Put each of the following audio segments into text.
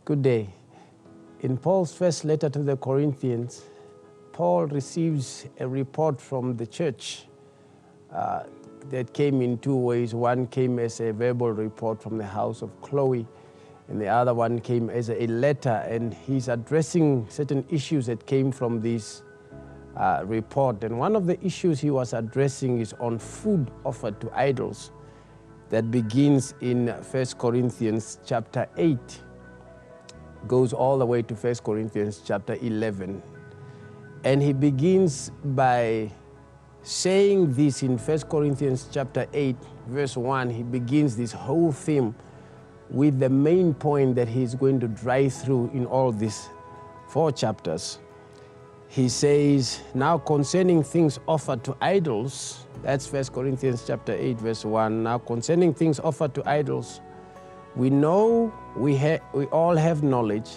Good day. In Paul's first letter to the Corinthians, Paul receives a report from the church that came in two ways. One came as a verbal report from the house of Chloe, and the other one came as a letter, and he's addressing certain issues that came from this report. And one of the issues he was addressing is on food offered to idols. That begins in 1 Corinthians chapter 8, goes all the way to 1 Corinthians chapter 11. And he begins by saying this in 1 Corinthians chapter 8, verse 1. He begins this whole theme with the main point that he's going to drive through in all these 4 chapters. He says, now concerning things offered to idols, that's 1 Corinthians chapter 8, verse 1. Now concerning things offered to idols, we know we all have knowledge,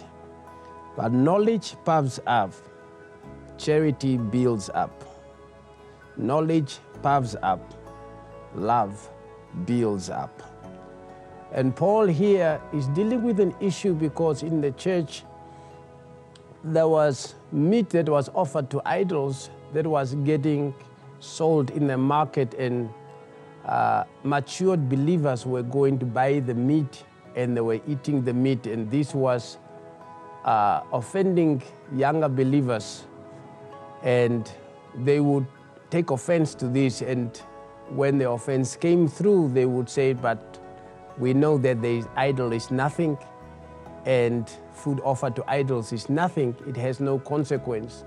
but knowledge puffs up, charity builds up. Knowledge puffs up, love builds up. And Paul here is dealing with an issue because in the church there was meat that was offered to idols that was getting sold in the market, and matured believers were going to buy the meat and they were eating the meat, and this was offending younger believers, and they would take offense to this, and when the offense came through they would say, but we know that the idol is nothing and food offered to idols is nothing, it has no consequence.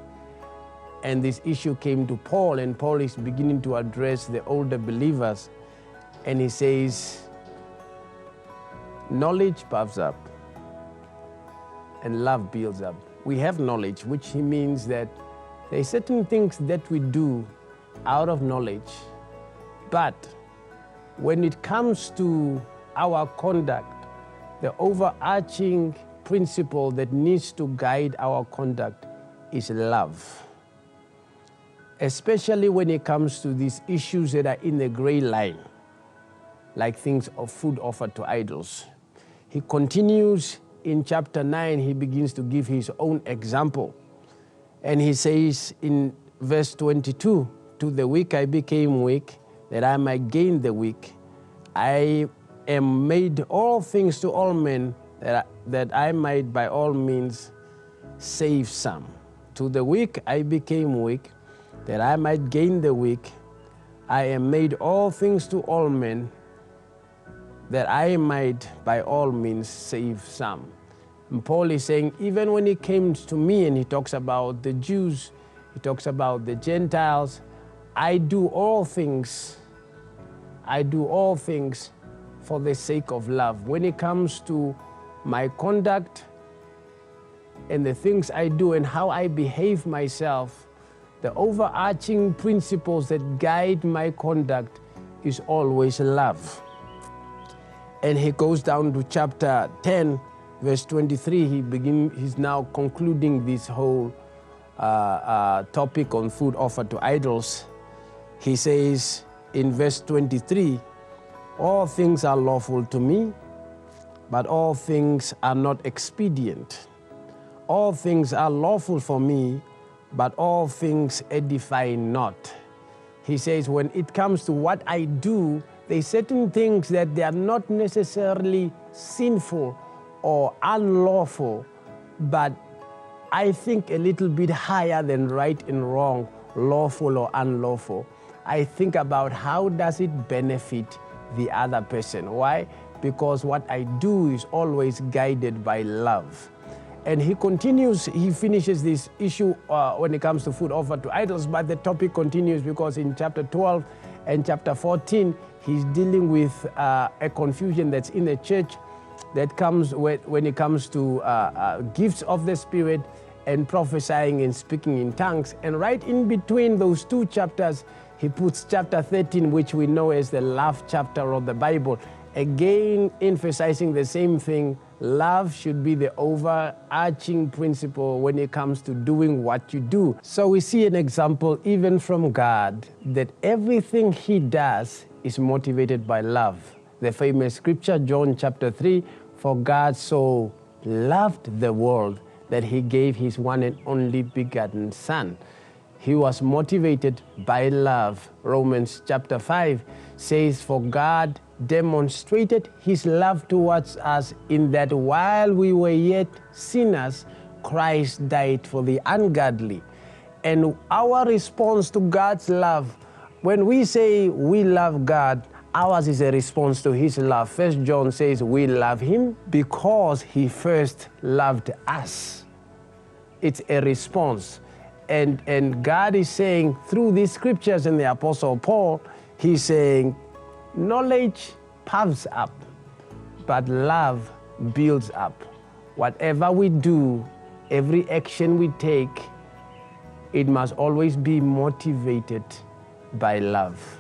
And this issue came to Paul, and Paul is beginning to address the older believers, and he says, knowledge puffs up and love builds up. We have knowledge, which means that there are certain things that we do out of knowledge, but when it comes to our conduct, the overarching principle that needs to guide our conduct is love. Especially when it comes to these issues that are in the gray line, like things of food offered to idols. He continues in chapter 9, he begins to give his own example. And he says in verse 22, to the weak I became weak, that I might gain the weak. I am made all things to all men, that I might by all means save some. To the weak I became weak, that I might gain the weak. I am made all things to all men, that I might by all means save some. And Paul is saying, even when he came to me and he talks about the Jews, he talks about the Gentiles, I do all things for the sake of love. When it comes to my conduct and the things I do and how I behave myself, the overarching principles that guide my conduct is always love. And he goes down to chapter 10, verse 23. He's now concluding this whole topic on food offered to idols. He says in verse 23, all things are lawful to me, but all things are not expedient. All things are lawful for me, but all things edify not. He says, when it comes to what I do, there are certain things that they are not necessarily sinful or unlawful, but I think a little bit higher than right and wrong, lawful or unlawful. I think about how does it benefit the other person. Why? Because what I do is always guided by love. And he continues, he finishes this issue when it comes to food offered to idols, but the topic continues because in chapter 12 and chapter 14, he's dealing with a confusion that's in the church that comes when it comes to gifts of the Spirit and prophesying and speaking in tongues. And right in between those 2 chapters, he puts chapter 13, which we know as the love chapter of the Bible, again emphasizing the same thing. Love should be the overarching principle when it comes to doing what you do. So we see an example even from God that everything he does is motivated by love. The famous scripture, John chapter 3, for God so loved the world that he gave his one and only begotten Son. He was motivated by love. Romans chapter 5 says, for God demonstrated his love towards us in that while we were yet sinners, Christ died for the ungodly. And our response to God's love, when we say we love God, ours is a response to his love. 1 John says we love him because he first loved us. It's a response. And God is saying through these scriptures in the Apostle Paul, he's saying, knowledge puffs up, but love builds up. Whatever we do, every action we take, it must always be motivated by love.